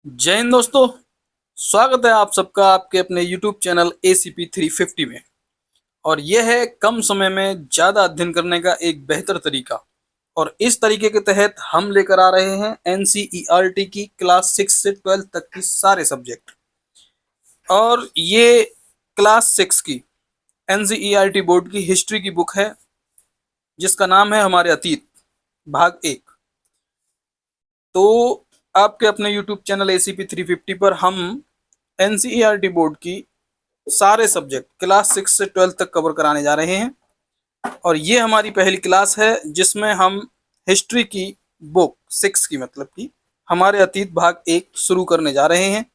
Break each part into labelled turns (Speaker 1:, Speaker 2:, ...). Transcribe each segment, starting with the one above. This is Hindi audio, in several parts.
Speaker 1: जय हिंद दोस्तों। स्वागत है आप सबका आपके अपने YouTube चैनल ACP 350 में। और यह है कम समय में ज़्यादा अध्ययन करने का एक बेहतर तरीका। और इस तरीके के तहत हम लेकर आ रहे हैं NCERT की क्लास 6 से 12 तक की सारे सब्जेक्ट। और ये क्लास 6 की NCERT बोर्ड की हिस्ट्री की बुक है, जिसका नाम है हमारे अतीत भाग 1। तो आपके अपने YouTube चैनल ACP 350 पर हम NCERT बोर्ड की सारे सब्जेक्ट क्लास 6 से 12 तक कवर कराने जा रहे हैं। और ये हमारी पहली क्लास है जिसमें हम हिस्ट्री की बुक 6 की मतलब की हमारे अतीत भाग 1 शुरू करने जा रहे हैं।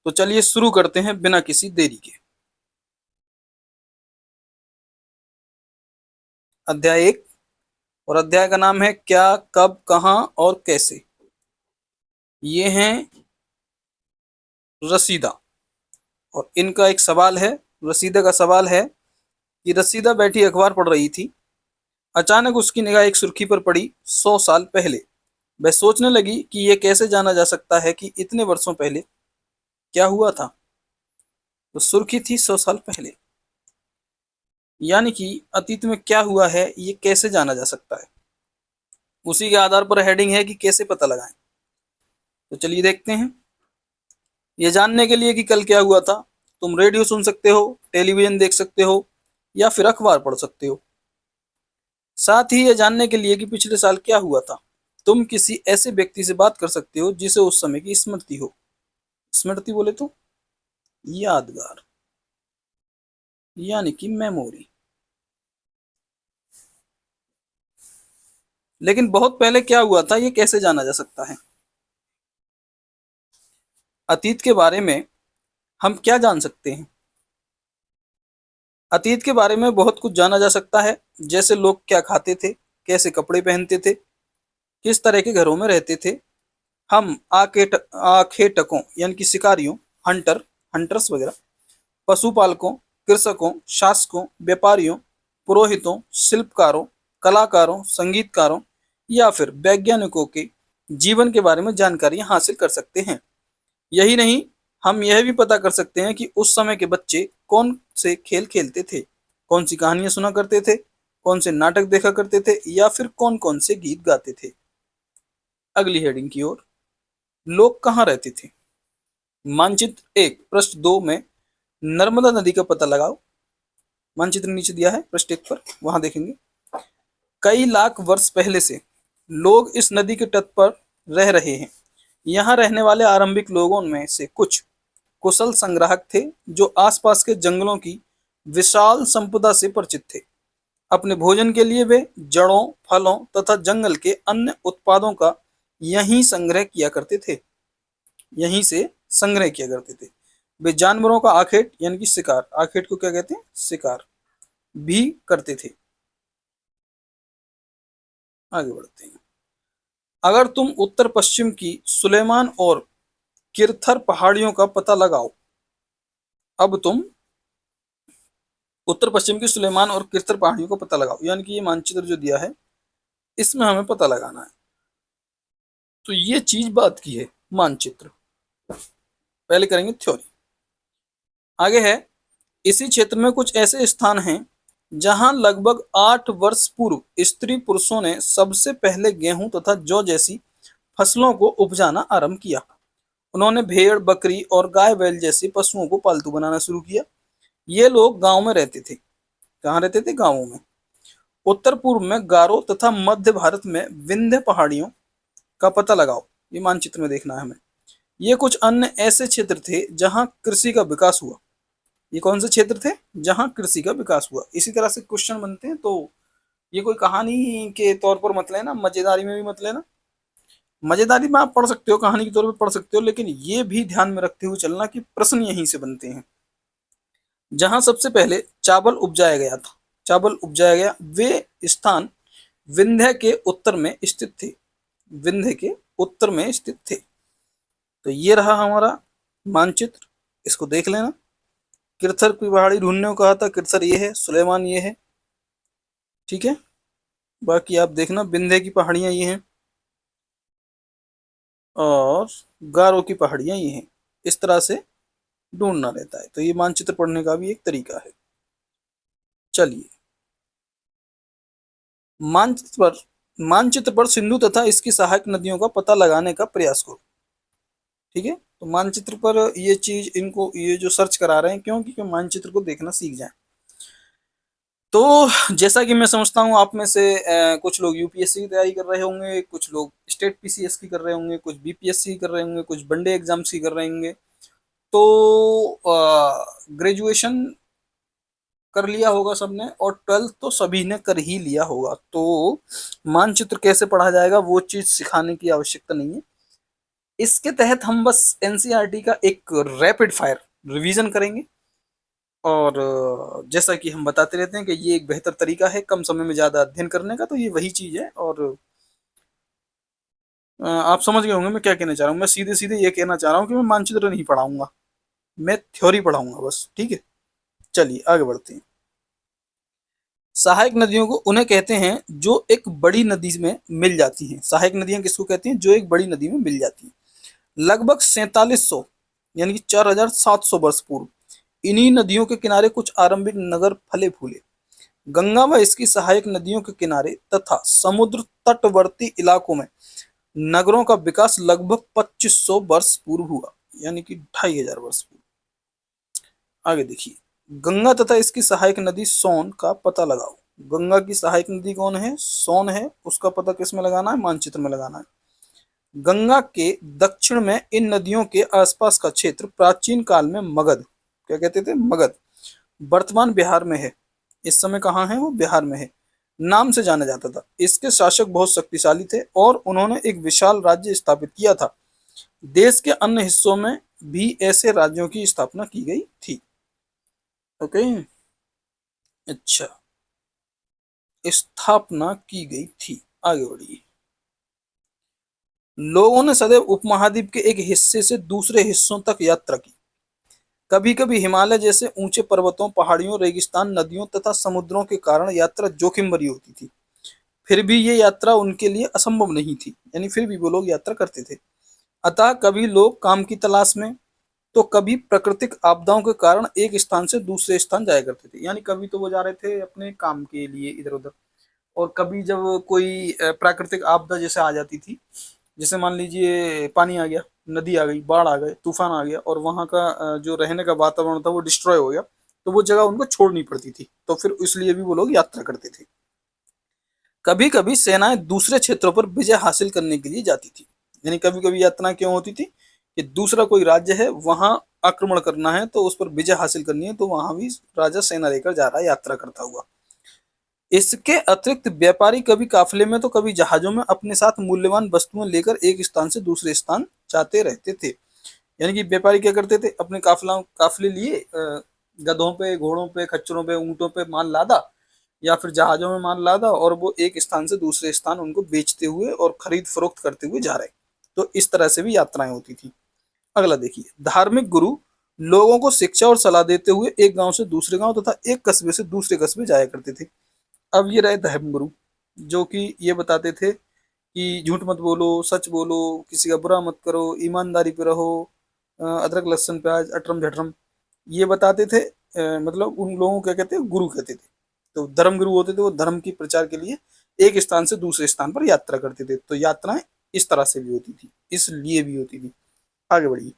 Speaker 1: तो चलिए शुरू करते हैं बिना किसी देरी के। अध्याय 1 और अध्याय का नाम है क्या, कब, कहाँ और कैसे। ये हैं रसीदा और इनका एक सवाल है। रसीदा का सवाल है कि रसीदा बैठी अखबार पढ़ रही थी। अचानक उसकी निगाह एक सुर्खी पर पड़ी। 100 साल पहले। वह सोचने लगी कि यह कैसे जाना जा सकता है कि इतने वर्षों पहले क्या हुआ था। तो सुर्खी थी 100 साल पहले, यानी कि अतीत में क्या हुआ है ये कैसे जाना जा सकता है। उसी के आधार पर हेडिंग है कि कैसे पता लगाएं। तो चलिए देखते हैं। ये जानने के लिए कि कल क्या हुआ था, तुम रेडियो सुन सकते हो, टेलीविजन देख सकते हो या फिर अखबार पढ़ सकते हो। साथ ही ये जानने के लिए कि पिछले साल क्या हुआ था, तुम किसी ऐसे व्यक्ति से बात कर सकते हो जिसे उस समय की स्मृति हो। स्मृति बोले तो यादगार, यानी कि मेमोरी। लेकिन बहुत पहले क्या हुआ था ये कैसे जाना जा सकता है। अतीत के बारे में हम क्या जान सकते हैं। अतीत के बारे में बहुत कुछ जाना जा सकता है, जैसे लोग क्या खाते थे, कैसे कपड़े पहनते थे, किस तरह के घरों में रहते थे। हम आखेटकों यानी कि शिकारियों, हंटर्स वगैरह, पशुपालकों, कृषकों, शासकों, व्यापारियों, पुरोहितों, शिल्पकारों, कलाकारों, संगीतकारों या फिर वैज्ञानिकों के जीवन के बारे में जानकारी हासिल कर सकते हैं। यही नहीं, हम यह भी पता कर सकते हैं कि उस समय के बच्चे कौन से खेल खेलते थे, कौन सी कहानियां सुना करते थे, कौन से नाटक देखा करते थे या फिर कौन कौन से गीत गाते थे। अगली हेडिंग की ओर, लोग कहाँ रहते थे। मानचित्र 1 पृष्ठ 2 में नर्मदा नदी का पता लगाओ। मानचित्र नीचे दिया है पृष्ठ 1 पर, वहां देखेंगे। कई लाख वर्ष पहले से लोग इस नदी के तट पर रह रहे हैं। यहाँ रहने वाले आरंभिक लोगों में से कुछ कुशल संग्राहक थे जो आसपास के जंगलों की विशाल संपदा से परिचित थे। अपने भोजन के लिए वे जड़ों, फलों तथा जंगल के अन्य उत्पादों का यहीं संग्रह किया करते थे। यहीं से संग्रह किया करते थे। वे जानवरों का आखेट यानी कि शिकार, आखेट को क्या कहते हैं, शिकार भी करते थे। आगे बढ़ते हैं। अगर तुम उत्तर पश्चिम की सुलेमान और किरथर पहाड़ियों का पता लगाओ। अब तुम उत्तर पश्चिम की सुलेमान और किरथर पहाड़ियों का पता लगाओ, यानी कि ये मानचित्र जो दिया है इसमें हमें पता लगाना है। तो ये चीज बात की है मानचित्र। पहले करेंगे थ्योरी। आगे है, इसी क्षेत्र में कुछ ऐसे स्थान हैं जहां लगभग 8 वर्ष पूर्व स्त्री पुरुषों ने सबसे पहले गेहूं तथा जौ जैसी फसलों को उपजाना आरंभ किया। उन्होंने भेड़, बकरी और गाय बैल जैसे पशुओं को पालतू बनाना शुरू किया। ये लोग गांव में रहते थे। कहाँ रहते थे, गांवों में। उत्तर पूर्व में गारो तथा मध्य भारत में विंध्य पहाड़ियों का पता लगाओ। ये मानचित्र में देखना है हमें। ये कुछ अन्य ऐसे क्षेत्र थे जहां कृषि का विकास हुआ। ये कौन से क्षेत्र थे जहां कृषि का विकास हुआ। इसी तरह से क्वेश्चन बनते हैं, तो ये कोई कहानी के तौर पर मत लेना, मजेदारी में भी मत लेना। मजेदारी में आप पढ़ सकते हो, कहानी के तौर पर पढ़ सकते हो, लेकिन ये भी ध्यान में रखते हुए चलना कि प्रश्न यहीं से बनते हैं। जहां सबसे पहले चावल उपजाया गया था, चावल उपजाया गया, वे स्थान विंध्य के उत्तर में स्थित थे। विंध्य के उत्तर में स्थित थे। तो ये रहा हमारा मानचित्र, इसको देख लेना। किरथर की पहाड़ी ढूंढने को कहा था, किरथर ये है, सुलेमान ये है, ठीक है। बाकी आप देखना विंध्य की पहाड़ियां ये हैं। और गारो की पहाड़ियां ये हैं। इस तरह से ढूंढना रहता है। तो ये मानचित्र पढ़ने का भी एक तरीका है। चलिए, मानचित्र पर सिंधु तथा इसकी सहायक नदियों का पता लगाने का प्रयास करो। ठीक है, तो मानचित्र पर ये चीज इनको ये जो सर्च करा रहे हैं, क्यों? क्योंकि मानचित्र को देखना सीख जाए। तो जैसा कि मैं समझता हूँ आप में से कुछ लोग यूपीएससी की तैयारी कर रहे होंगे, कुछ लोग स्टेट पीसीएस की कर रहे होंगे, कुछ बीपीएससी की कर रहे होंगे, कुछ वनडे एग्जाम्स की कर रहे होंगे। तो ग्रेजुएशन कर लिया होगा सबने, और 12th तो सभी ने कर ही लिया होगा। तो मानचित्र कैसे पढ़ा जाएगा वो चीज सिखाने की आवश्यकता नहीं है। इसके तहत हम बस एनसीईआरटी का एक रैपिड फायर रिवीजन करेंगे। और जैसा कि हम बताते रहते हैं कि ये एक बेहतर तरीका है कम समय में ज्यादा अध्ययन करने का, तो ये वही चीज है। और आप समझ गए होंगे मैं क्या कहना चाह रहा हूँ। मैं सीधे सीधे ये कहना चाह रहा हूँ कि मैं मानचित्र नहीं पढ़ाऊंगा, मैं थ्योरी पढ़ाऊंगा बस। ठीक है, चलिए आगे बढ़ते हैं। सहायक नदियों को उन्हें कहते हैं जो एक बड़ी नदी में मिल जाती हैं। सहायक नदियां किसको कहती हैं? जो एक बड़ी नदी में मिल जाती हैं। लगभग 4700 यानी कि 4700 वर्ष पूर्व इन्हीं नदियों के किनारे कुछ आरंभिक नगर फले फूले। गंगा व इसकी सहायक नदियों के किनारे तथा समुद्र तटवर्ती इलाकों में नगरों का विकास लगभग 2500 वर्ष पूर्व हुआ, यानी कि 2500 वर्ष पूर्व। आगे देखिए, गंगा तथा इसकी सहायक नदी सोन का पता लगाओ। गंगा की सहायक नदी कौन है? सोन है। उसका पता किस में लगाना है? मानचित्र में लगाना है। गंगा के दक्षिण में इन नदियों के आसपास का क्षेत्र प्राचीन काल में मगध, क्या कहते थे? मगध, वर्तमान बिहार में है। इस समय कहाँ है वो? बिहार में है। नाम से जाना जाता था। इसके शासक बहुत शक्तिशाली थे और उन्होंने एक विशाल राज्य स्थापित किया था। देश के अन्य हिस्सों में भी ऐसे राज्यों की स्थापना की गई थी। ओके, अच्छा, स्थापना की गई थी। आगे बढ़िए। लोगों ने सदैव उपमहाद्वीप के एक हिस्से से दूसरे हिस्सों तक यात्रा की। कभी कभी हिमालय जैसे ऊंचे पर्वतों, पहाड़ियों, रेगिस्तान, नदियों तथा समुद्रों के कारण यात्रा जोखिम भरी होती थी। फिर भी ये यात्रा उनके लिए असंभव नहीं थी, यानी फिर भी वो लोग यात्रा करते थे। अतः कभी लोग काम की तलाश में, तो कभी प्राकृतिक आपदाओं के कारण एक स्थान से दूसरे स्थान जाया करते थे। यानी कभी तो वो जा रहे थे अपने काम के लिए इधर उधर, और कभी जब कोई प्राकृतिक आपदा जैसे आ जाती थी, जैसे मान लीजिए पानी आ गया, नदी आ गई, बाढ़ आ गए, तूफान आ गया, और वहां का जो रहने का वातावरण था वो डिस्ट्रॉय हो गया, तो वो जगह उनको छोड़नी पड़ती थी। तो फिर इसलिए भी वो लोग यात्रा करते थे। कभी कभी सेनाएं दूसरे क्षेत्रों पर विजय हासिल करने के लिए जाती थी। यानी कभी कभी यात्रा क्यों होती थी? कि दूसरा कोई राज्य है, वहां आक्रमण करना है, तो उस पर विजय हासिल करनी है, तो वहां भी राजा सेना लेकर जा रहा है यात्रा करता हुआ। इसके अतिरिक्त व्यापारी कभी काफिले में तो कभी जहाजों में अपने साथ मूल्यवान वस्तुएं लेकर एक स्थान से दूसरे स्थान जाते रहते थे। यानी कि व्यापारी क्या करते थे? अपने काफिले लिए, गधों पे, घोड़ों पे, खच्चरों पे, ऊंटों पे माल लादा, या फिर जहाजों में माल लादा, और वो एक स्थान से दूसरे स्थान उनको बेचते हुए और खरीद फरोख्त करते हुए जा रहे। तो इस तरह से भी यात्राएं होती थी। अगला देखिए, धार्मिक गुरु लोगों को शिक्षा और सलाह देते हुए एक गांव से दूसरे गांव तथा एक कस्बे से दूसरे कस्बे जाया करते थे। अब ये रहे धर्मगुरु, जो कि ये बताते थे कि झूठ मत बोलो, सच बोलो, किसी का बुरा मत करो, ईमानदारी पे रहो, अदरक लहसुन प्याज अटरम झटरम, ये बताते थे। मतलब उन लोगों को क्या कहते हैं? गुरु कहते थे। तो धर्म गुरु होते थे, वो धर्म की प्रचार के लिए एक स्थान से दूसरे स्थान पर यात्रा करते थे। तो यात्राएं इस तरह से भी होती थी, इसलिए भी होती थी। आगे बढ़िए।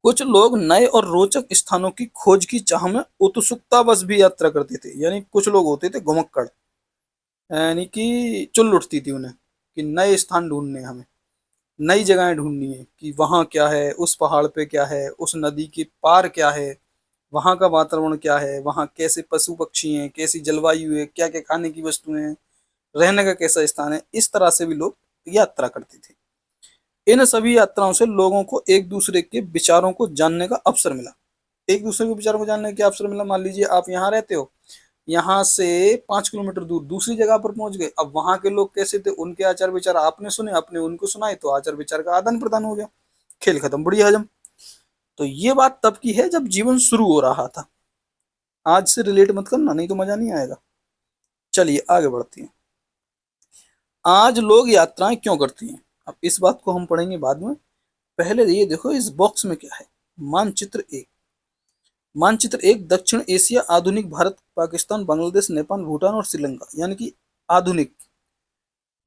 Speaker 1: कुछ लोग नए और रोचक स्थानों की खोज की चाह में उत्सुकतावश भी यात्रा करते थे। यानी कुछ लोग होते थे घुमक्कड़, यानी कि चुल उठती थी उन्हें कि नए स्थान ढूंढने हैं, हमें नई जगहें ढूंढनी है, कि वहाँ क्या है, उस पहाड़ पे क्या है, उस नदी के पार क्या है, वहाँ का वातावरण क्या है, वहाँ कैसे पशु पक्षी हैं, कैसी जलवायु है, क्या क्या खाने की वस्तुएं हैं, रहने का कैसा स्थान है। इस तरह से भी लोग यात्रा करते थे। इन सभी यात्राओं से लोगों को एक दूसरे के विचारों को जानने का अवसर मिला। एक दूसरे के विचारों को जानने का अवसर मिला। मान लीजिए आप यहाँ रहते हो, यहाँ से 5 किलोमीटर दूर दूसरी जगह पर पहुंच गए। अब वहां के लोग कैसे थे, उनके आचार विचार आपने सुने, आपने उनको सुनाए, तो आचार विचार का आदान प्रदान हो गया, खेल खत्म, बढ़िया हजम। तो ये बात तब की है जब जीवन शुरू हो रहा था। आज से रिलेट मत करना, नहीं तो मजा नहीं आएगा। चलिए आगे बढ़ते हैं। आज लोग यात्राएं क्यों करते हैं? अब इस बात को हम पढ़ेंगे बाद में। पहले ये देखो इस बॉक्स में क्या है। मानचित्र एक। मानचित्र एक दक्षिण एशिया, आधुनिक भारत, पाकिस्तान, बांग्लादेश, नेपाल, भूटान और श्रीलंका, यानी कि आधुनिक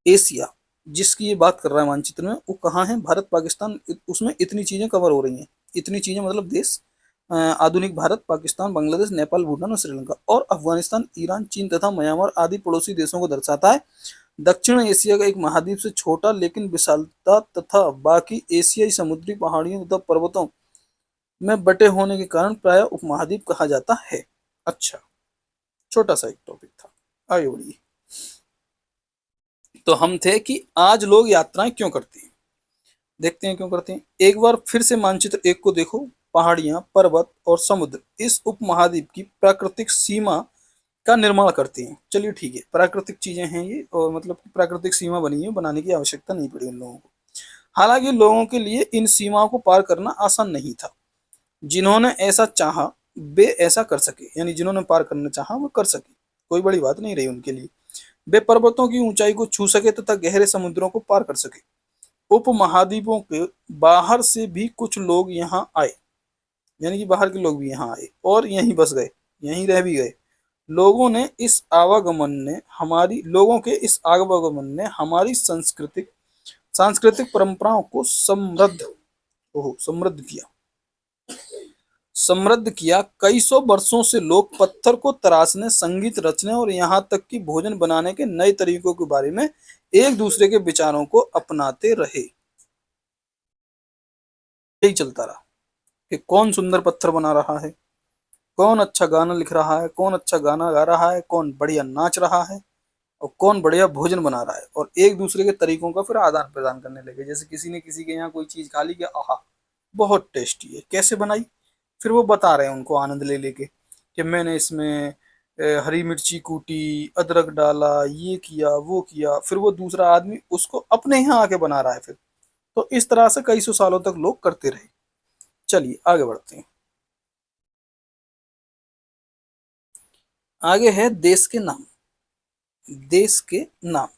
Speaker 1: एशिया जिसकी ये बात कर रहा है मानचित्र में, वो कहाँ है? भारत, पाकिस्तान, उसमें इतनी चीजें कवर हो रही हैं। इतनी चीजें मतलब देश, आधुनिक भारत, पाकिस्तान, बांग्लादेश, नेपाल, भूटान और श्रीलंका, और अफगानिस्तान, ईरान, चीन तथा म्यांमार आदि पड़ोसी देशों को दर्शाता है। दक्षिण एशिया का एक महाद्वीप से छोटा लेकिन विशालता तथा बाकी एशियाई समुद्री पहाड़ियों तथा पर्वतों में बटे होने के कारण प्राय उपमहाद्वीप कहा जाता है। अच्छा, छोटा सा एक टॉपिक था, आगे बढ़िए। तो हम थे कि आज लोग यात्राएं क्यों करते हैं। देखते हैं क्यों करते हैं। एक बार फिर से मानचित्र एक को देखो। पहाड़ियां, पर्वत और समुद्र इस उपमहाद्वीप की प्राकृतिक सीमा का निर्माण करते हैं। चलिए ठीक है, प्राकृतिक चीजें हैं ये, और मतलब प्राकृतिक सीमा बनी है, बनाने की आवश्यकता नहीं पड़ी उन लोगों को। हालांकि लोगों के लिए इन सीमाओं को पार करना आसान नहीं था। जिन्होंने ऐसा चाहा वे ऐसा कर सके, यानी जिन्होंने पार करना चाहा वो कर सके, कोई बड़ी बात नहीं रही उनके लिए। वे पर्वतों की ऊंचाई को छू सके तथा गहरे समुद्रों को पार कर सके। उपमहाद्वीपों के बाहर से भी कुछ लोग यहाँ आए, यानी कि बाहर के लोग भी यहाँ आए और यहीं बस गए, यहीं रह भी गए। लोगों के इस आवागमन ने हमारी सांस्कृतिक परंपराओं को समृद्ध किया। कई सौ वर्षों से लोग पत्थर को तराशने, संगीत रचने और यहाँ तक कि भोजन बनाने के नए तरीकों के बारे में एक दूसरे के विचारों को अपनाते रहे। यही चलता रहा कि कौन सुंदर पत्थर बना रहा है, कौन अच्छा गाना लिख रहा है, कौन अच्छा गाना गा रहा है, कौन बढ़िया नाच रहा है, और कौन बढ़िया भोजन बना रहा है। और एक दूसरे के तरीकों का फिर आदान प्रदान करने लगे। जैसे किसी ने किसी के यहाँ कोई चीज खा ली, कि आहा बहुत टेस्टी है, कैसे बनाई, फिर वो बता रहे हैं उनको आनंद ले लेके कि मैंने इसमें हरी मिर्ची कूटी, अदरक डाला, ये किया वो किया। फिर वो दूसरा आदमी उसको अपने यहाँ आके बना रहा है फिर। तो इस तरह से कई सौ सालों तक लोग करते रहे। चलिए आगे बढ़ते हैं। आगे है देश के नाम। देश के नाम।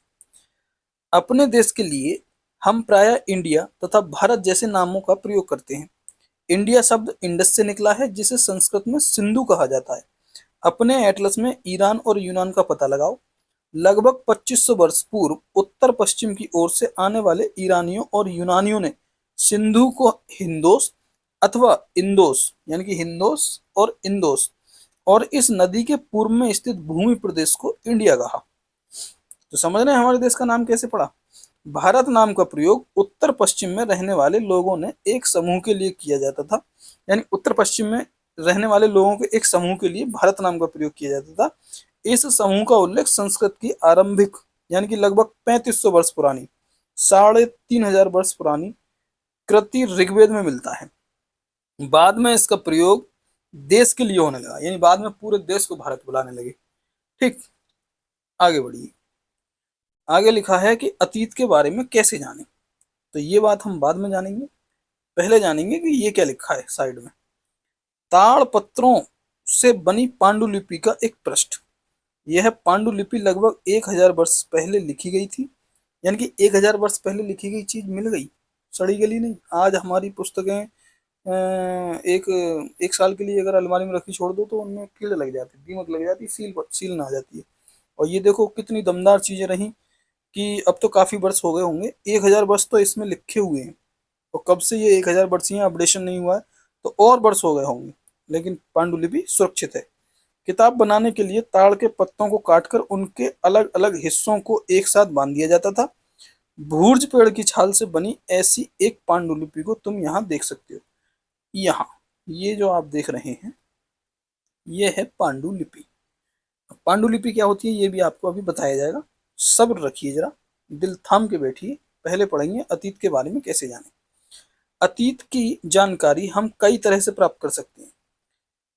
Speaker 1: अपने देश के लिए हम प्रायः इंडिया तथा भारत जैसे नामों का प्रयोग करते हैं। इंडिया शब्द इंडस से निकला है, जिसे संस्कृत में सिंधु कहा जाता है। अपने एटलस में ईरान और यूनान का पता लगाओ। लगभग 2500 वर्ष पूर्व उत्तर पश्चिम की ओर से आने वाले ईरानियों और यूनानियों ने सिंधु को हिंदोस अथवा इंदोस, यानी कि हिंदोस और इंदोस, और इस नदी के पूर्व में स्थित भूमि प्रदेश को इंडिया कहा। तो समझ रहे हैं हमारे देश का नाम कैसे पड़ा। भारत नाम का प्रयोग उत्तर पश्चिम में रहने वाले लोगों ने एक समूह के लिए किया जाता था, यानी उत्तर पश्चिम में रहने वाले लोगों के एक समूह के लिए भारत नाम का प्रयोग किया जाता था। इस समूह का उल्लेख संस्कृत की आरंभिक, यानी कि लगभग 3500 वर्ष पुरानी, 3500 वर्ष पुरानी कृति ऋग्वेद में मिलता है। बाद में इसका प्रयोग देश के लिए होने लगा, यानी बाद में पूरे देश को भारत बुलाने लगे। ठीक, आगे बढ़िए। आगे लिखा है कि अतीत के बारे में कैसे जानें। तो ये बात हम बाद में जानेंगे, पहले जानेंगे कि ये क्या लिखा है साइड में। ताड़ पत्रों से बनी पांडुलिपि का एक पृष्ठ। यह पांडुलिपि लगभग 1000 वर्ष पहले लिखी गई थी, यानी कि 1000 वर्ष पहले लिखी गई चीज मिल गई, सड़ी गली नहीं। आज हमारी पुस्तकें एक एक साल के लिए अगर अलमारी में रखी छोड़ दो तो उनमें कीड़े लग जाते, दीमक लग जाती, सील ना आ जाती है। और ये देखो कितनी दमदार चीजें रही कि अब तो काफी वर्ष हो गए होंगे, 1000 वर्ष तो इसमें लिखे हुए हैं। और कब से ये 1000 वर्ष ही अपडेशन नहीं हुआ है, तो और वर्ष हो गए होंगे, लेकिन पांडुलिपि सुरक्षित है। किताब बनाने के लिए ताड़ के पत्तों को काटकर उनके अलग अलग हिस्सों को एक साथ बांध दिया जाता था। भूर्ज पेड़ की छाल से बनी ऐसी एक पांडुलिपि को तुम यहाँ देख सकते हो। यहाँ ये जो आप देख रहे हैं ये है पांडुलिपि। पांडुलिपि क्या होती है ये भी आपको अभी बताया जाएगा, सब्र रखिए जरा, दिल थाम के बैठिए। पहले पढ़ेंगे अतीत के बारे में कैसे जाने। अतीत की जानकारी हम कई तरह से प्राप्त कर सकते हैं।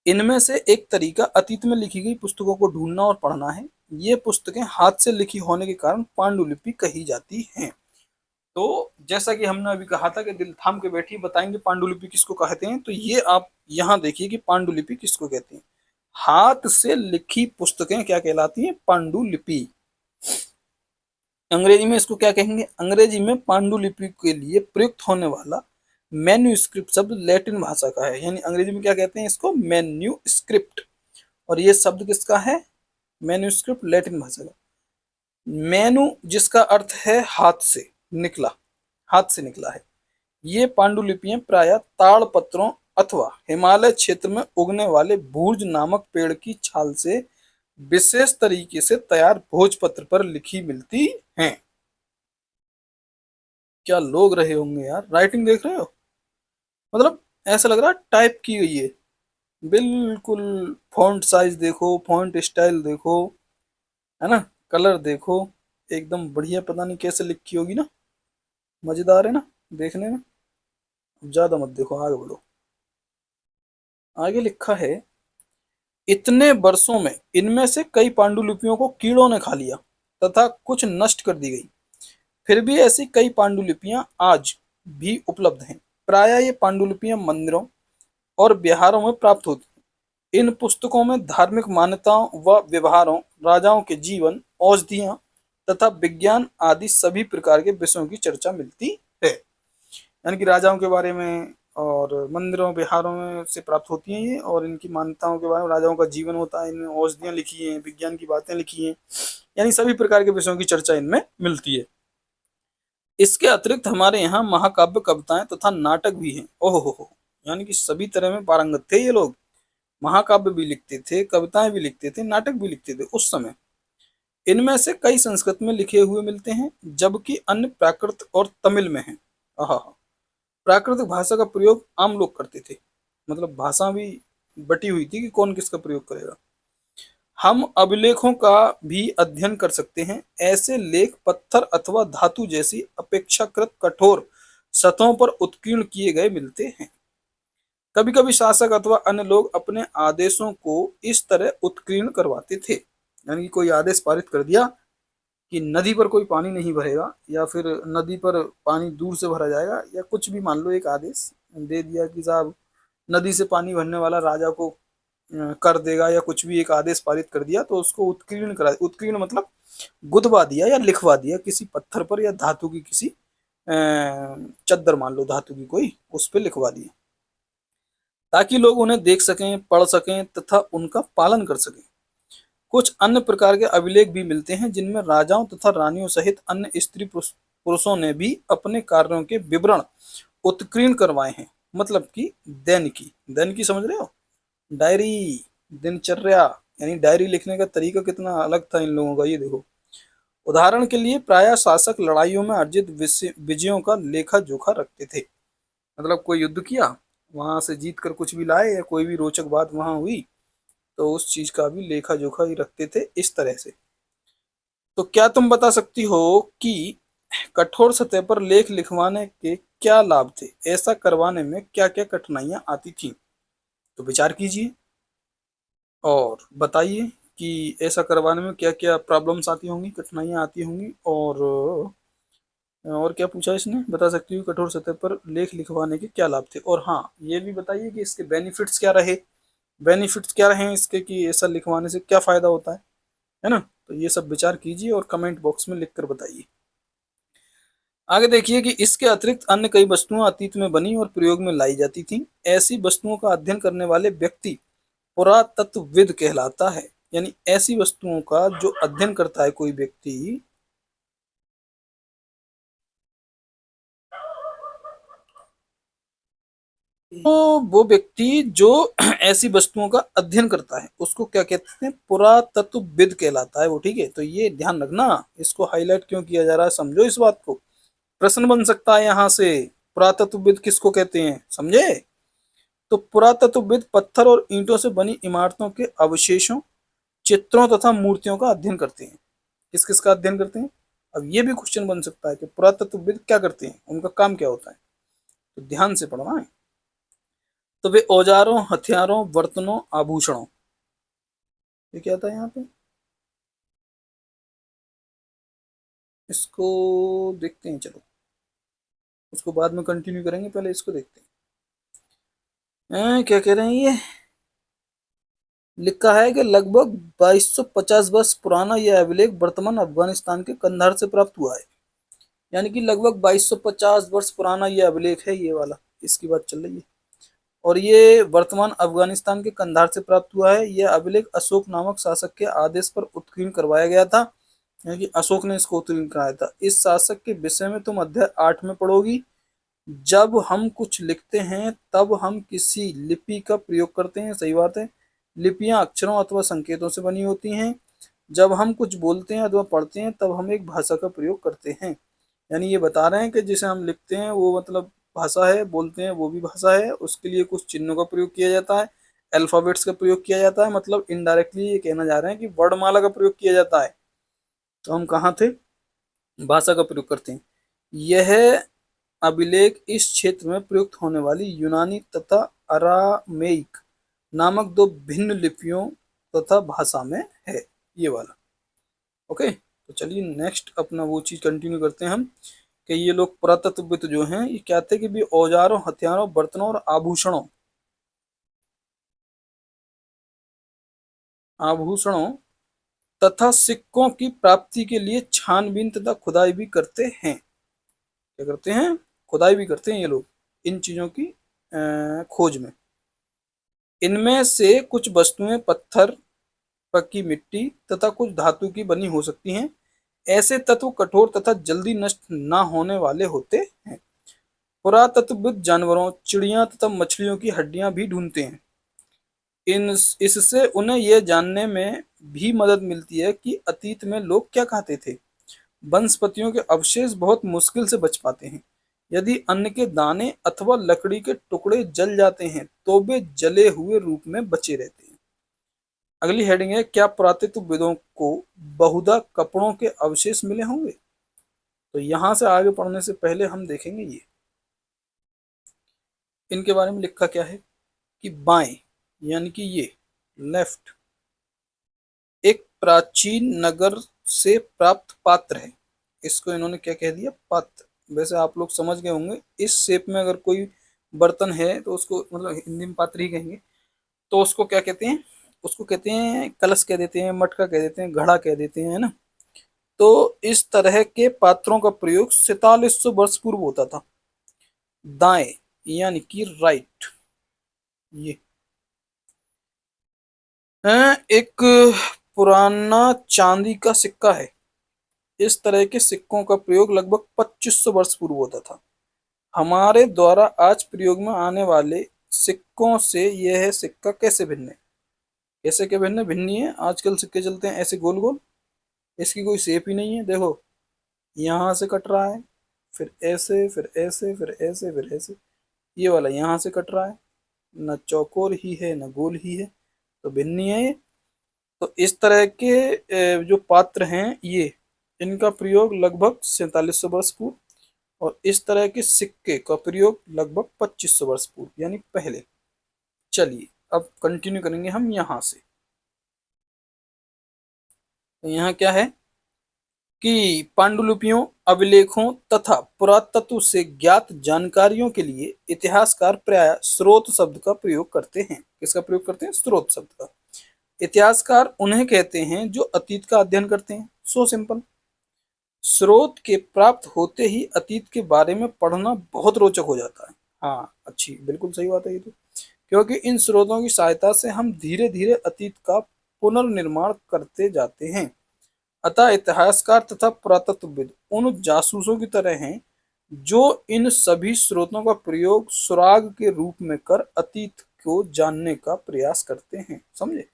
Speaker 1: इनमें से एक तरीका अतीत में लिखी गई पुस्तकों को ढूंढना और पढ़ना है। ये पुस्तकें हाथ से लिखी होने के कारण पांडुलिपि कही जाती हैं। तो जैसा कि हमने अभी कहा था कि दिल थाम के बैठिए, बताएंगे पांडुलिपि किसको कहते हैं। तो ये आप यहाँ देखिए कि पांडुलिपि किसको कहते हैं। हाथ से लिखी पुस्तकें क्या कहलाती हैं? पांडुलिपि। अंग्रेजी में इसको क्या कहेंगे? अंग्रेजी में पांडुलिपि के लिए प्रयुक्त होने वाला मैन्यूस्क्रिप्ट शब्द लैटिन भाषा का है, यानी अंग्रेजी में क्या कहते हैं इसको? मैन्यूस्क्रिप्ट। और ये शब्द किसका है? मैन्यूस्क्रिप्ट लैटिन भाषा का। मैनु जिसका अर्थ है हाथ से निकला, हाथ से निकला है। ये पांडुलिपियां प्रायः ताड़पत्रों अथवा हिमालय क्षेत्र में उगने वाले भूर्ज नामक पेड़ की छाल से विशेष तरीके से तैयार भोजपत्र पर लिखी मिलती हैं। क्या लोग रहे होंगे यार, राइटिंग देख रहे हो? मतलब ऐसा लग रहा है टाइप की गई है बिल्कुल। फॉन्ट साइज देखो, फॉन्ट स्टाइल देखो, है ना, कलर देखो, एकदम बढ़िया। पता नहीं कैसे लिखी होगी ना, मजेदार है ना देखने में। ज्यादा मत देखो, आगे बढ़ो। आगे लिखा है, इतने वर्षों में इनमें से कई पांडुलिपियों को कीड़ों ने खा लिया तथा कुछ नष्ट कर दी गई। फिर भी ऐसी कई पांडुलिपियां आज भी उपलब्ध हैं। प्रायः ये पांडुलिपियां मंदिरों और विहारों में प्राप्त होती हैं। इन पुस्तकों में धार्मिक मान्यताओं व व्यवहारों, राजाओं के जीवन, औषधियां तथा विज्ञान आदि सभी प्रकार के विषयों की चर्चा मिलती है। यानी कि राजाओं के बारे में और मंदिरों विहारों में से प्राप्त होती हैं ये, और इनकी मान्यताओं के बारे में, राजाओं का जीवन होता है, इनमें औषधियां लिखी हैं, विज्ञान की बातें लिखी हैं, यानी सभी प्रकार के विषयों की चर्चा इनमें मिलती है। इसके अतिरिक्त हमारे यहाँ महाकाव्य, कविताएं तथा नाटक भी हैं। ओहो हो, यानी कि सभी तरह में पारंगत थे ये लोग। महाकाव्य भी लिखते थे, कविताएं भी लिखते थे, नाटक भी लिखते थे उस समय। इनमें से कई संस्कृत में लिखे हुए मिलते हैं, जबकि अन्य प्राकृत और तमिल में हैं। आहा, प्राकृतिक भाषा का प्रयोग आम लोग करते थे, मतलब भाषा भी बटी हुई थी कि कौन किसका प्रयोग करेगा। हम अभिलेखों का भी अध्ययन कर सकते हैं। ऐसे लेख पत्थर अथवा धातु जैसी अपेक्षाकृत कठोर सतहों पर उत्कीर्ण किए गए मिलते हैं। कभी कभी शासक अथवा अन्य लोग अपने आदेशों को इस तरह उत्कीर्ण करवाते थे, यानी कि कोई आदेश पारित कर दिया कि नदी पर कोई पानी नहीं भरेगा, या फिर नदी पर पानी दूर से भरा जाएगा, या कुछ भी मान लो एक आदेश दे दिया कि साहब नदी से पानी भरने वाला राजा को कर देगा, या कुछ भी एक आदेश पारित कर दिया, तो उसको उत्कीर्ण करा। उत्कीर्ण मतलब गुदवा दिया या लिखवा दिया किसी पत्थर पर, या धातु की किसी चद्दर मान लो धातु की कोई, उस पर लिखवा दिया, ताकि लोग उन्हें देख सकें, पढ़ सकें तथा उनका पालन कर सकें। कुछ अन्य प्रकार के अभिलेख भी मिलते हैं जिनमें राजाओं तथा रानियों सहित अन्य स्त्री पुरुषों ने भी अपने कार्यों के विवरण उत्कीर्ण करवाए हैं। मतलब कि दैनिकी, दैनिकी समझ रहे हो? डायरी, दिनचर्या, यानी डायरी लिखने का तरीका कितना अलग था इन लोगों का, ये देखो। उदाहरण के लिए प्रायः शासक लड़ाइयों में अर्जित विजयों का लेखा जोखा रखते थे। मतलब कोई युद्ध किया, वहां से जीत कर कुछ भी लाए, या कोई भी रोचक बात वहां हुई, तो उस चीज का भी लेखा जोखा ही रखते थे इस तरह से। तो क्या तुम बता सकती हो कि कठोर सतह पर लेख लिखवाने के क्या लाभ थे? ऐसा करवाने में क्या क्या कठिनाइयां आती थी? तो विचार कीजिए और बताइए कि ऐसा करवाने में क्या क्या प्रॉब्लम्स आती होंगी, कठिनाइयां आती होंगी। और क्या पूछा इसने, बता सकती हूँ कठोर सतह पर लेख लिखवाने के क्या लाभ थे। और हाँ, ये भी बताइए कि इसके बेनिफिट्स क्या रहे, बेनिफिट्स क्या रहे इसके, कि ऐसा लिखवाने से क्या फायदा होता है ना? तो ये सब विचार कीजिए और कमेंट बॉक्स में लिखकर बताइए। आगे देखिए कि इसके अतिरिक्त अन्य कई वस्तुएं अतीत में बनी और प्रयोग में लाई जाती थीं। ऐसी वस्तुओं का अध्ययन करने वाले व्यक्ति पुरातत्वविद कहलाता है। यानी ऐसी वस्तुओं का जो अध्ययन करता है कोई व्यक्ति, तो वो व्यक्ति जो ऐसी वस्तुओं का अध्ययन करता है उसको क्या कहते हैं? पुरातत्वविद कहलाता है वो। ठीक है, तो ये ध्यान रखना, इसको हाईलाइट क्यों किया जा रहा है, समझो इस बात को। प्रश्न बन सकता है यहाँ से, पुरातत्वविद किसको कहते हैं, समझे? तो पुरातत्वविद पत्थर और ईंटों से बनी इमारतों के अवशेषों, चित्रों तथा मूर्तियों का अध्ययन करते हैं। किस किस का अध्ययन करते हैं? अब ये भी क्वेश्चन बन सकता है कि पुरातत्वविद क्या करते हैं, उनका काम क्या होता है, तो ध्यान से पढ़ना है। तो वे औजारों, हथियारों, बर्तनों, आभूषणों, ये क्या था यहाँ पे, इसको देखते हैं, चलो उसको बाद में कंटिन्यू करेंगे, पहले इसको देखते हैं। क्या कह रहे हैं ये? लिखा है कि लगभग 2250 वर्ष पुराना यह अभिलेख वर्तमान अफगानिस्तान के कंधार से प्राप्त हुआ है। यानी कि लगभग 2250 वर्ष पुराना यह अभिलेख है, ये वाला, इसकी बात चल रही है। और ये वर्तमान अफगानिस्तान के कंधार से प्राप्त हुआ है। यह अभिलेख अशोक नामक शासक के आदेश पर उत्कीर्ण करवाया गया था, यानी कि अशोक ने इसको उत्कीर्ण कराया था। इस शासक के विषय में तुम अध्याय 8 में पढ़ोगी। जब हम कुछ लिखते हैं तब हम किसी लिपि का प्रयोग करते हैं, सही बात है। लिपियां अक्षरों अथवा संकेतों से बनी होती हैं। जब हम कुछ बोलते हैं अथवा पढ़ते हैं तब हम एक भाषा का प्रयोग करते हैं। यानी ये बता रहे हैं कि जिसे हम लिखते हैं वो मतलब भाषा है, बोलते हैं वो भी भाषा है। उसके लिए कुछ चिन्हों का प्रयोग किया जाता है, अल्फाबेट्स का प्रयोग किया जाता है। मतलब इनडायरेक्टली ये कहना जा रहे हैं कि वर्णमाला का प्रयोग किया जाता है। तो हम कहाँ थे, भाषा का प्रयोग करते हैं। यह अभिलेख इस क्षेत्र में प्रयुक्त होने वाली यूनानी तथा अरामेइक नामक दो भिन्न लिपियों तथा भाषा में है, ये वाला। ओके, तो चलिए नेक्स्ट अपना वो चीज कंटिन्यू करते हैं हम, कि ये लोग पुरातत्वविद जो हैं ये क्या थे कि भी औजारों, हथियारों, बर्तनों और आभूषणों तथा सिक्कों की प्राप्ति के लिए छानबीन तथा खुदाई भी करते हैं। क्या करते हैं, खुदाई भी करते हैं ये लोग इन चीजों की खोज में। इनमें से कुछ वस्तुएं पत्थर, पक्की मिट्टी तथा कुछ धातु की बनी हो सकती हैं। ऐसे तत्व कठोर तथा जल्दी नष्ट न होने वाले होते हैं। पुरातत्वविद जानवरों, चिड़िया तथा मछलियों की हड्डियां भी ढूंढते हैं। इससे उन्हें यह जानने में भी मदद मिलती है कि अतीत में लोग क्या खाते थे। वनस्पतियों के अवशेष बहुत मुश्किल से बच पाते हैं। यदि अन्न के दाने अथवा लकड़ी के टुकड़े जल जाते हैं तो वे जले हुए रूप में बचे रहते हैं। अगली हेडिंग है, क्या पुरातत्वविदों को बहुधा कपड़ों के अवशेष मिले होंगे। तो यहां से आगे पढ़ने से पहले हम देखेंगे ये इनके बारे में लिखा क्या है कि बाएं यानी कि ये लेफ्ट एक प्राचीन नगर से प्राप्त पात्र है। इसको इन्होंने क्या कह दिया, पात्र। वैसे आप लोग समझ गए होंगे, इस शेप में अगर कोई बर्तन है तो उसको मतलब हिंदी में पात्र ही कहेंगे। तो उसको क्या कहते हैं, उसको कहते हैं कलश कह देते हैं, मटका कह देते हैं, घड़ा कह देते हैं, है ना। तो इस तरह के पात्रों का प्रयोग 4700 वर्ष पूर्व होता था। दाएं यानी कि राइट, ये एक पुराना चांदी का सिक्का है। इस तरह के सिक्कों का प्रयोग लगभग 2500 वर्ष पूर्व होता था। हमारे द्वारा आज प्रयोग में आने वाले सिक्कों से यह सिक्का कैसे भिन्न है। कैसे के भिन्न भिन्न है, आजकल सिक्के चलते हैं ऐसे गोल गोल, इसकी कोई शेप ही नहीं है। देखो यहाँ से कट रहा है, फिर ऐसे, फिर ऐसे, फिर ऐसे, फिर ऐसे। ये वाला यहाँ से कट रहा है, न चौकोर ही है न गोल ही है, तो भिन्न ही है ये। तो इस तरह के जो पात्र हैं ये, इनका प्रयोग लगभग 4700 वर्ष पूर्व, और इस तरह के सिक्के का प्रयोग लगभग 2500 वर्ष पूर्व यानी पहले। चलिए अब कंटिन्यू करेंगे हम यहां से। तो यहाँ क्या है कि पांडुलिपियों, अभिलेखों तथा पुरातत्व से ज्ञात जानकारियों के लिए इतिहासकार प्रायः स्रोत शब्द का प्रयोग करते हैं। किसका प्रयोग करते हैं, स्रोत शब्द का। इतिहासकार उन्हें कहते हैं जो अतीत का अध्ययन करते हैं। So simple. स्रोत के प्राप्त होते ही अतीत के बारे में पढ़ना बहुत रोचक हो जाता है। हाँ अच्छी, बिल्कुल सही बात है ये तो। क्योंकि इन स्रोतों की सहायता से हम धीरे धीरे अतीत का पुनर्निर्माण करते जाते हैं। अतः इतिहासकार तथा पुरातत्वविद उन जासूसों की तरह हैं जो इन सभी स्रोतों का प्रयोग सुराग के रूप में कर अतीत को जानने का प्रयास करते हैं। समझे।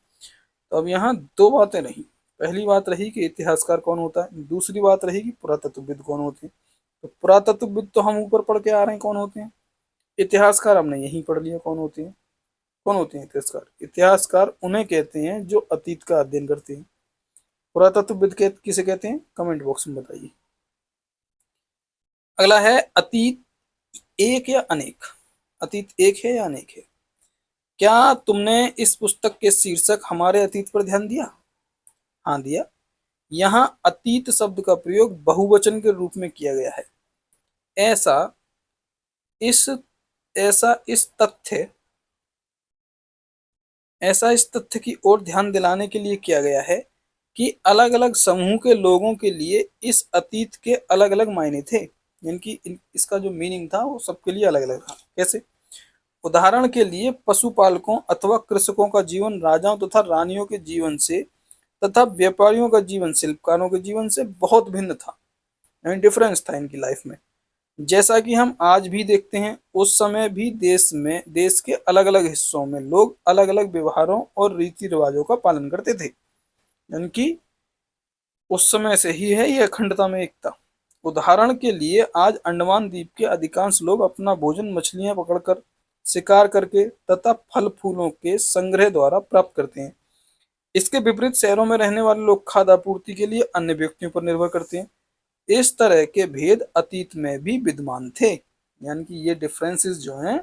Speaker 1: तो अब यहाँ दो बातें रही। पहली बात रही कि इतिहासकार कौन होता है, दूसरी बात रही कि पुरातत्वविद कौन होते हैं। तो पुरातत्वविद तो हम ऊपर पढ़ के आ रहे हैं कौन होते हैं, इतिहासकार हमने यहीं पढ़ लिया कौन होते हैं। कौन होते हैं इतिहासकार, इतिहासकार उन्हें कहते हैं जो अतीत का अध्ययन करते हैं। पुरातत्वविद किसे कहते हैं, कमेंट बॉक्स में बताइए। अगला है अतीत एक या अनेक। अतीत एक है या अनेक है। क्या तुमने इस पुस्तक के शीर्षक हमारे अतीत पर ध्यान दिया। हाँ दिया। यहाँ अतीत शब्द का प्रयोग बहुवचन के रूप में किया गया है। ऐसा इस ऐसा इस तथ्य ऐसा इस तथ्य की ओर ध्यान दिलाने के लिए किया गया है कि अलग अलग समूह के लोगों के लिए इस अतीत के अलग अलग मायने थे, यानी कि इसका जो मीनिंग था वो सबके लिए अलग अलग था। कैसे? उदाहरण के लिए पशुपालकों अथवा कृषकों का जीवन राजाओं तथा रानियों के जीवन से तथा व्यापारियों का जीवन शिल्पकारों के जीवन से बहुत भिन्न था, यानी डिफरेंस था इनकी लाइफ में। जैसा कि हम आज भी देखते हैं, उस समय भी देश के अलग अलग हिस्सों में लोग अलग अलग व्यवहारों और रीति रिवाजों का पालन करते थे, यानी कि उस समय से ही है ये अखंडता में एकता। उदाहरण के लिए आज अंडमान द्वीप के अधिकांश लोग अपना भोजन मछलियां पकड़कर, शिकार करके तथा फल फूलों के संग्रह द्वारा प्राप्त करते हैं। इसके विपरीत शहरों में रहने वाले लोग खाद्य आपूर्ति के लिए अन्य व्यक्तियों पर निर्भर करते हैं। इस तरह के भेद अतीत में भी विद्यमान थे, यानी कि ये डिफरेंसेस जो हैं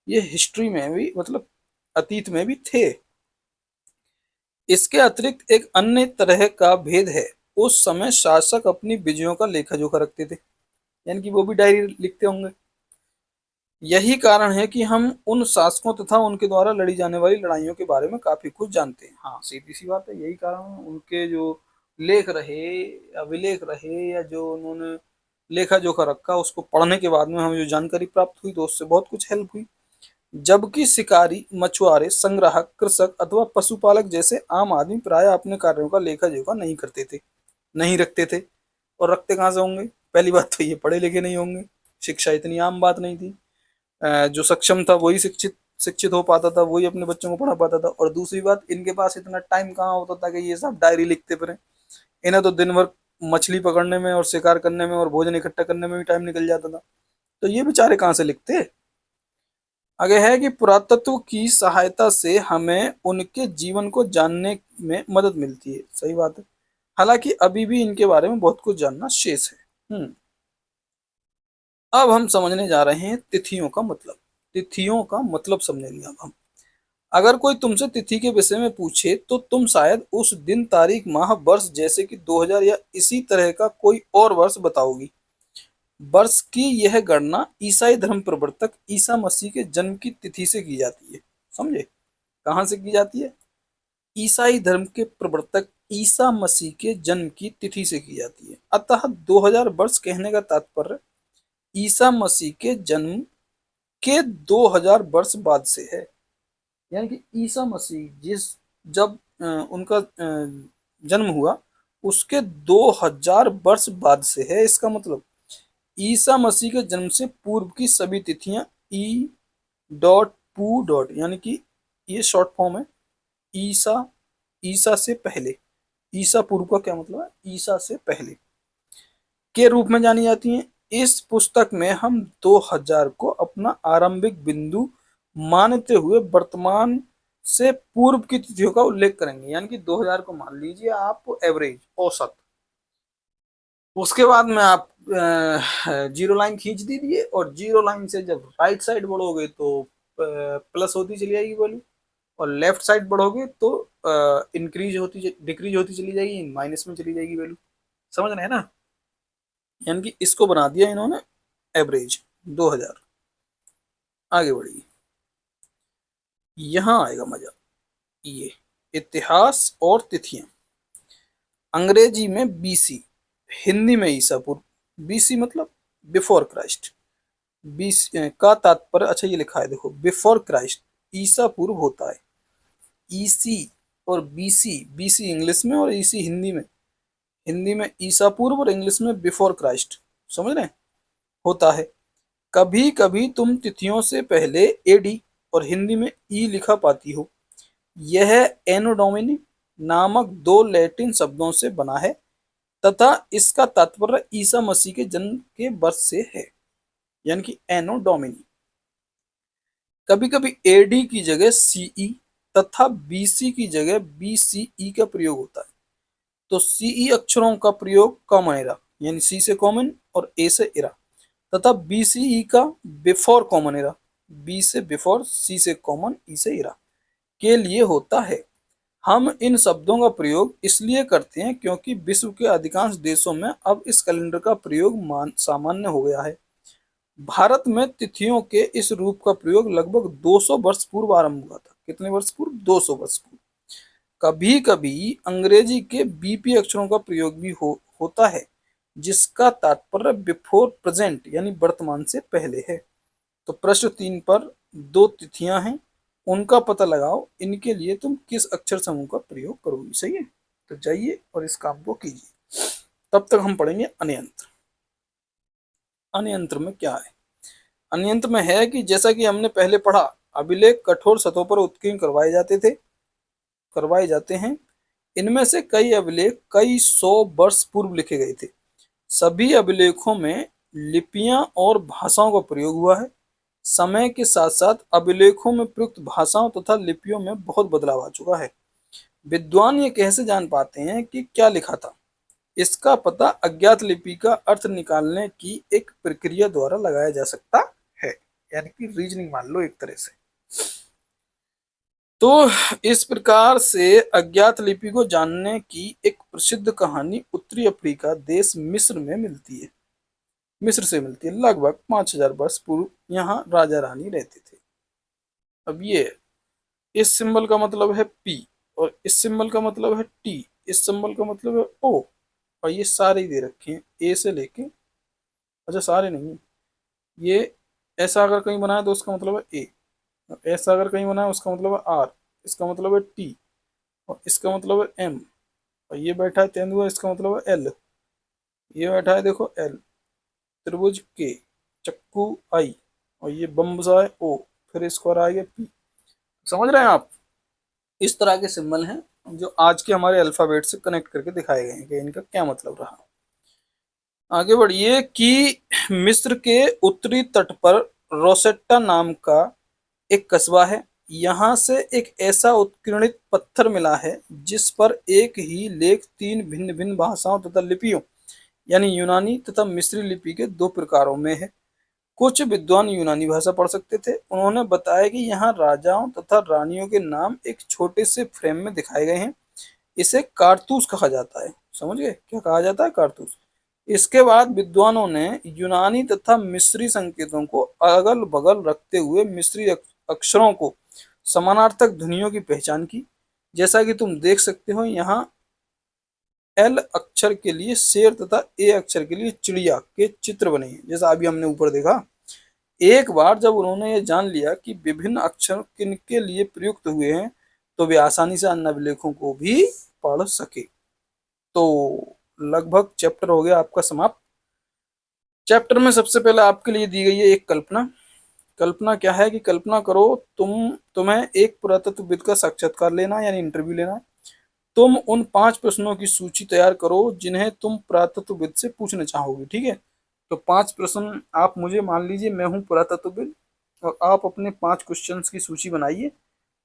Speaker 1: ये हिस्ट्री में भी मतलब अतीत में भी थे। इसके अतिरिक्त एक अन्य तरह का भेद है, उस समय शासक अपनी विजयों का लेखा जोखा रखते थे, यानी कि वो भी डायरी लिखते होंगे। यही कारण है कि हम उन शासकों तथा उनके द्वारा लड़ी जाने वाली लड़ाइयों के बारे में काफी कुछ जानते हैं। हाँ, सीधी सी बात है, यही कारण उनके जो लेख रहे या विलेख रहे या जो उन्होंने लेखा जोखा रखा, उसको पढ़ने के बाद में हमें जो जानकारी प्राप्त हुई तो उससे बहुत कुछ हेल्प हुई। जबकि शिकारी, मछुआरे, संग्राहक, कृषक अथवा पशुपालक जैसे आम आदमी प्राय अपने कार्यों का लेखा जोखा नहीं करते थे, नहीं रखते थे। और रखते कहाँ से होंगे? पहली बात तो ये पढ़े लिखे नहीं होंगे, शिक्षा इतनी आम बात नहीं थी। जो सक्षम था वही शिक्षित शिक्षित हो पाता था, वही अपने बच्चों को पढ़ा पाता था। और दूसरी बात, इनके पास इतना टाइम कहाँ होता था कि ये सब डायरी लिखते फिरें। इन्हें तो दिन भर मछली पकड़ने में और शिकार करने में और भोजन इकट्ठा करने में भी टाइम निकल जाता था, तो ये बेचारे कहाँ से लिखते। आगे है कि पुरातत्व की सहायता से हमें उनके जीवन को जानने में मदद मिलती है। सही बात है, हालांकि अभी भी इनके बारे में बहुत कुछ जानना शेष है। अब हम समझने जा रहे हैं तिथियों का मतलब। तिथियों का मतलब समझेंगे अब हम। अगर कोई तुमसे तिथि के विषय में पूछे तो तुम शायद उस दिन, तारीख, माह, वर्ष जैसे कि 2000 या इसी तरह का कोई और वर्ष बताओगी। वर्ष की यह गणना ईसाई धर्म प्रवर्तक ईसा मसीह के जन्म की तिथि से की जाती है। समझे? कहाँ से की जाती है? ईसाई धर्म के प्रवर्तक ईसा मसीह के जन्म की तिथि से की जाती है। अतः 2000 वर्ष कहने का तात्पर्य ईसा मसीह के जन्म के 2000 वर्ष बाद से है। यानी कि ईसा मसीह जब उनका जन्म हुआ उसके 2000 वर्ष बाद से है। इसका मतलब ईसा मसीह के जन्म से पूर्व की सभी तिथियां ई डॉट पू डॉट, यानी कि ये शॉर्ट फॉर्म है ईसा, ईसा से पहले। ईसा पूर्व का क्या मतलब है? ईसा से पहले के रूप में जानी जाती हैं। इस पुस्तक में हम 2000 को अपना आरंभिक बिंदु मानते हुए वर्तमान से पूर्व की तिथियों का उल्लेख करेंगे, यानी कि 2000 को मान लीजिए आप एवरेज, औसत। उसके बाद में आप जीरो लाइन खींच दीजिए और जीरो लाइन से जब राइट साइड बढ़ोगे तो प्लस होती चली जाएगी वैल्यू, और लेफ्ट साइड बढ़ोगे तो इंक्रीज होती डिक्रीज होती चली जाएगी, माइनस में चली जाएगी वैल्यू। समझ रहे हैं ना? यानी कि इसको बना दिया इन्होंने एवरेज 2000। आगे बढ़िए, यहां आएगा मजा। ये इतिहास और तिथियां। अंग्रेजी में बीसी, हिंदी में ईसा पूर्व। बीसी मतलब बिफोर क्राइस्ट। बीसी का तात्पर्य, अच्छा ये लिखा है देखो, बिफोर क्राइस्ट ईसा पूर्व होता है। ईसी और बीसी, बीसी इंग्लिश में और ईसी हिंदी में। हिंदी में ईसा पूर्व और इंग्लिश में बिफोर क्राइस्ट, समझ रहे हैं, होता है। कभी कभी तुम तिथियों से पहले एडी और हिंदी में ई लिखा पाती हो। यह एनो डोमिनी नामक दो लैटिन शब्दों से बना है तथा इसका तात्पर्य ईसा मसीह के जन्म के वर्ष से है, यानी कि एनो डोमिनी। कभी कभी एडी की जगह सीई तथा बीसी की जगह बीसीई का प्रयोग होता है। तो सीई अक्षरों का प्रयोग कॉमन एरा, यानी सी से कॉमन और ए से एरा, तथा बीसीई का बिफोर कॉमन एरा, बी से बिफोर, सी से कॉमन, ई से एरा के लिए होता है। हम इन शब्दों का प्रयोग इसलिए करते हैं क्योंकि विश्व के अधिकांश देशों में अब इस कैलेंडर का प्रयोग सामान्य हो गया है। भारत में तिथियों के इस रूप का प्रयोग लगभग 200 वर्ष पूर्व आरंभ हुआ था। कितने वर्ष पूर्व? 200 वर्ष पूर्व। कभी कभी अंग्रेजी के बीपी अक्षरों का प्रयोग भी होता है, जिसका तात्पर्य बिफोर प्रेजेंट यानी वर्तमान से पहले है। तो प्रश्न 3 पर 2 तिथियां हैं, उनका पता लगाओ, इनके लिए तुम किस अक्षर समूह का प्रयोग करोगी। सही है, तो जाइए और इस काम को कीजिए। तब तक हम पढ़ेंगे अन्यंत्र। अन्यंत्र में क्या है? अन्यंत्र में है कि जैसा कि हमने पहले पढ़ा, अभिलेख कठोर सतहों पर उत्कीर्ण करवाए जाते हैं। इनमें से कई अभिलेख कई सौ वर्ष पूर्व लिखे गए थे। सभी अभिलेखों में लिपियां और भाषाओं का प्रयोग हुआ है। समय के साथ साथ अभिलेखों में प्रयुक्त भाषाओं तथा लिपियों में बहुत बदलाव आ चुका है। विद्वान ये कैसे जान पाते हैं कि क्या लिखा था? इसका पता अज्ञात लिपि का अर्थ निकालने की एक प्रक्रिया द्वारा लगाया जा सकता है, यानी कि रीजनिंग मान लो एक तरह से। तो इस प्रकार से अज्ञात लिपि को जानने की एक प्रसिद्ध कहानी उत्तरी अफ्रीका देश मिस्र में मिलती है। मिस्र से मिलती है। लगभग 5000 वर्ष पूर्व यहाँ राजा रानी रहते थे। अब ये इस सिंबल का मतलब है पी, और इस सिंबल का मतलब है टी, इस सिंबल का मतलब है ओ, और ये सारे ही दे रखे हैं ए से लेके, अच्छा सारे नहीं, ये ऐसा अगर कहीं बना है तो उसका मतलब है ए, ऐसा अगर कहीं बना है उसका मतलब है आर, इसका मतलब है टी, और इसका मतलब है एम, और ये बैठा है तेंदुआ, इसका मतलब है एल, ये बैठा है देखो एल, त्रिभुज के, चक्कू आई, और ये बम्बसा ओ, फिर स्क्वायर आ गया पी। समझ रहे हैं आप? इस तरह के सिंबल हैं जो आज के हमारे अल्फाबेट से कनेक्ट करके दिखाए गए हैं कि इनका क्या मतलब रहा। आगे बढ़िए कि मिस्र के उत्तरी तट पर रोसेट्टा नाम का एक कस्बा है। यहाँ से एक ऐसा उत्कीर्णित पत्थर मिला है जिस पर एक ही लेख 3 भिन्न भिन्न भाषाओं तथा लिपियों यानी यूनानी तथा मिस्री लिपि के 2 प्रकारों में है। कुछ विद्वान यूनानी भाषा पढ़ सकते थे। उन्होंने बताया कि यहाँ राजाओं तथा रानियों के नाम एक छोटे से फ्रेम में दिखाए गए हैं। इसे कारतूस कहा जाता है। समझ गए क्या कहा जाता है? कारतूस। इसके बाद विद्वानों ने यूनानी तथा मिस्री संकेतों को अगल बगल रखते हुए मिस्री अक्षरों को समानार्थक ध्वनियों की पहचान की। जैसा कि तुम देख सकते हो यहाँ एल अक्षर के लिए शेर तथा ए अक्षर के लिए चिड़िया के चित्र बने हैं, जैसा अभी हमने ऊपर देखा। एक बार जब उन्होंने ये जान लिया कि विभिन्न अक्षर किनके लिए प्रयुक्त हुए हैं, तो वे आसानी से अन्य अभिलेखों को भी पढ़ सके। तो लगभग चैप्टर हो गया आपका समाप्त। चैप्टर में सबसे पहले आपके लिए दी गई है एक कल्पना। कल्पना क्या है कि कल्पना करो तुम्हें एक पुरातत्वविद का साक्षात्कार लेना यानी इंटरव्यू लेना है। तुम उन 5 प्रश्नों की सूची तैयार करो जिन्हें तुम पुरातत्वविद से पूछना चाहोगे। ठीक है, तो 5 प्रश्न आप मुझे, मान लीजिए मैं हूँ पुरातत्वविद, और आप अपने 5 क्वेश्चंस की सूची बनाइए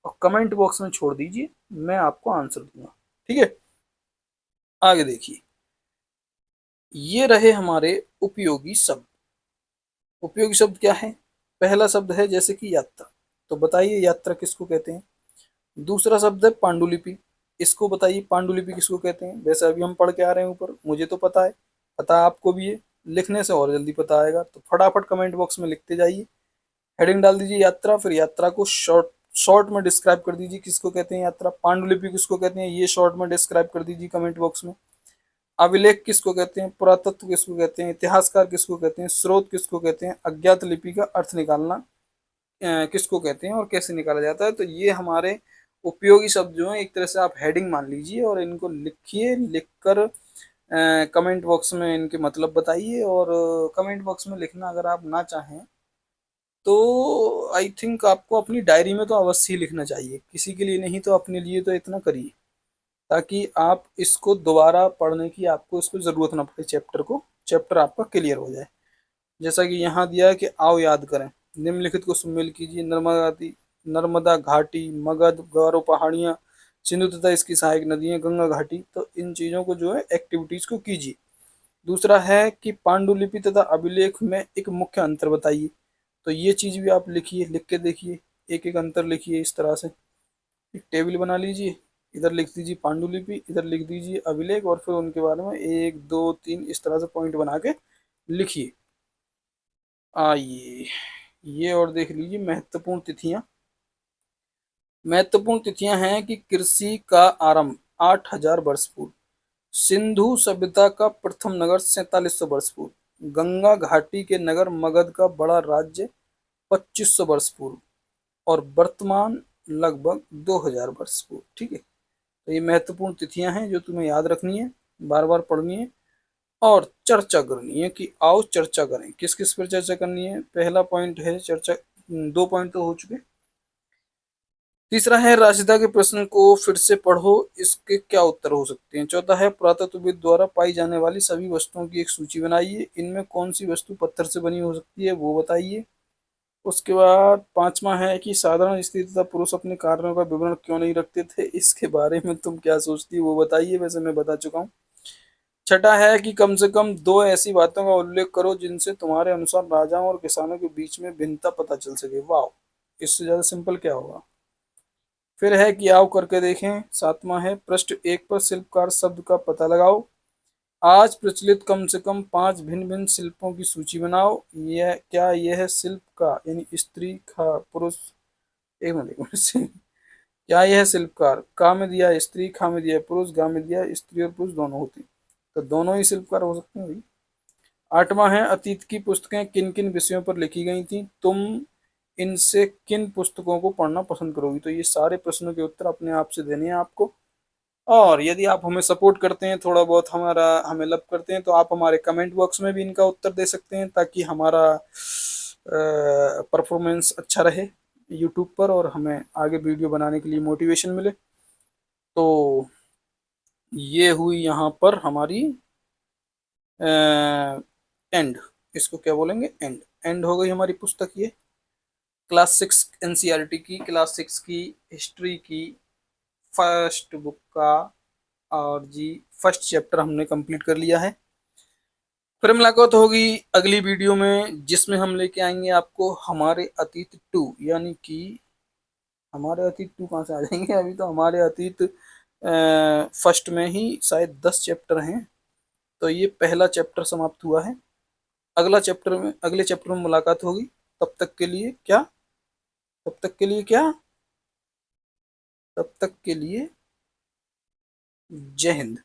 Speaker 1: और कमेंट बॉक्स में छोड़ दीजिए, मैं आपको आंसर दूंगा। ठीक है, आगे देखिए, ये रहे हमारे उपयोगी शब्द। उपयोगी शब्द क्या है? पहला शब्द है जैसे कि यात्रा, तो बताइए यात्रा किसको कहते हैं। दूसरा शब्द है पांडुलिपि, इसको बताइए पांडुलिपि किसको कहते हैं। वैसे अभी हम पढ़ के आ रहे हैं ऊपर, मुझे तो पता है, पता आपको भी है, लिखने से और जल्दी पता आएगा। तो फटाफट कमेंट बॉक्स में लिखते जाइए, हेडिंग डाल दीजिए यात्रा, फिर यात्रा को शॉर्ट शॉर्ट में डिस्क्राइब कर दीजिए किसको कहते हैं यात्रा। पांडुलिपि किसको कहते हैं ये शॉर्ट में डिस्क्राइब कर दीजिए कमेंट बॉक्स में। अभिलेख किसको कहते हैं, पुरातत्व किसको कहते हैं, इतिहासकार किसको कहते हैं, स्रोत किसको कहते हैं, अज्ञात लिपि का अर्थ निकालना किसको कहते हैं और कैसे निकाला जाता है। तो ये हमारे उपयोगी शब्द जो हैं, एक तरह से आप हेडिंग मान लीजिए और इनको लिखिए, लिखकर कमेंट बॉक्स में इनके मतलब बताइए। और कमेंट बॉक्स में लिखना अगर आप ना चाहें तो आई थिंक आपको अपनी डायरी में तो अवश्य ही लिखना चाहिए, किसी के लिए नहीं तो अपने लिए तो इतना करिए, ताकि आप इसको दोबारा पढ़ने की आपको इसको ज़रूरत ना पड़े, चैप्टर आपका क्लियर हो जाए। जैसा कि यहाँ दिया है कि आओ याद करें, निम्नलिखित को सुमेल कीजिए। नर्मदा घाटी, मगध, गारो पहाड़ियाँ, सिंधु तथा इसकी सहायक नदियाँ, गंगा घाटी। तो इन चीज़ों को जो है एक्टिविटीज़ को कीजिए। दूसरा है कि पांडुलिपि तथा अभिलेख में एक मुख्य अंतर बताइए, तो ये चीज़ भी आप लिखिए, लिख के देखिए, एक एक अंतर लिखिए। इस तरह से एक टेबल बना लीजिए, इधर लिख दीजिए पांडुलिपि, इधर लिख दीजिए अभिलेख, और फिर उनके बारे में 1 2 3 इस तरह से पॉइंट बना के लिखिए। आइए ये और देख लीजिए महत्वपूर्ण तिथियां। महत्वपूर्ण तिथियां हैं कि कृषि का आरंभ 8,000 वर्ष पूर्व, सिंधु सभ्यता का प्रथम नगर 4700 वर्ष पूर्व, गंगा घाटी के नगर मगध का बड़ा राज्य 2500 वर्ष पूर्व, और वर्तमान लगभग 2000 वर्ष पूर्व। ठीक है, तो ये महत्वपूर्ण तिथियां हैं जो तुम्हें याद रखनी है, बार बार पढ़नी है और चर्चा करनी है कि आओ चर्चा करें। किस किस पर चर्चा करनी है? पहला पॉइंट है चर्चा, 2 पॉइंट तो हो चुके। तीसरा है राशिदा के प्रश्न को फिर से पढ़ो, इसके क्या उत्तर हो सकते हैं। चौथा है पुरातत्वविद द्वारा पाई जाने वाली सभी वस्तुओं की एक सूची बनाइए, इनमें कौन सी वस्तु पत्थर से बनी हो सकती है वो बताइए। उसके बाद पांचवा है कि साधारण स्त्री तथा पुरुष अपने कार्यों का विवरण क्यों नहीं रखते थे, इसके बारे में तुम क्या सोचती है वो बताइए, वैसे मैं बता चुका हूँ। छठा है कि कम से कम 2 ऐसी बातों का उल्लेख करो जिनसे तुम्हारे अनुसार राजाओं और किसानों के बीच में भिन्नता पता चल सके। वाह, इससे ज्यादा सिंपल क्या होगा। फिर है कि आओ करके देखें। सातवां है पृष्ठ 1 पर शिल्पकार शब्द का पता लगाओ। आज प्रचलित कम से कम 5 भिन्न भिन्न शिल्पों की सूची बनाओ। यह शिल्प का यानी स्त्री का पुरुष, एक मिनट एक मिनट क्या यह शिल्पकार का में दिया है स्त्री, खा में दिया है पुरुष, गा में दिया है स्त्री और पुरुष दोनों होते हैं, तो दोनों ही शिल्पकार हो सकते हैं भाई। आठवां है अतीत की पुस्तकें किन किन विषयों पर लिखी गई थी, तुम इनसे किन पुस्तकों को पढ़ना पसंद करोगी। तो ये सारे प्रश्नों के उत्तर अपने आप से देने हैं आपको। और यदि आप हमें सपोर्ट करते हैं, थोड़ा बहुत हमारा हमें लव करते हैं, तो आप हमारे कमेंट बॉक्स में भी इनका उत्तर दे सकते हैं ताकि हमारा परफॉर्मेंस अच्छा रहे यूट्यूब पर और हमें आगे वीडियो बनाने के लिए मोटिवेशन मिले। तो ये हुई यहाँ पर हमारी एंड, इसको क्या बोलेंगे, एंड। एंड हो गई हमारी पुस्तक ये, क्लास 6 एनसीईआरटी की, क्लास 6 की हिस्ट्री की फर्स्ट बुक का, और जी फर्स्ट चैप्टर हमने कंप्लीट कर लिया है। फिर मुलाकात होगी अगली वीडियो में जिसमें हम लेके आएंगे आपको हमारे अतीत 2, यानी कि हमारे अतीत 2 कहाँ से आ जाएंगे, अभी तो हमारे अतीत फर्स्ट में ही शायद 10 चैप्टर हैं, तो ये पहला चैप्टर समाप्त हुआ है। अगले चैप्टर में मुलाकात होगी। तब तक के लिए क्या, तब तक के लिए क्या, तब तक के लिए जय हिंद।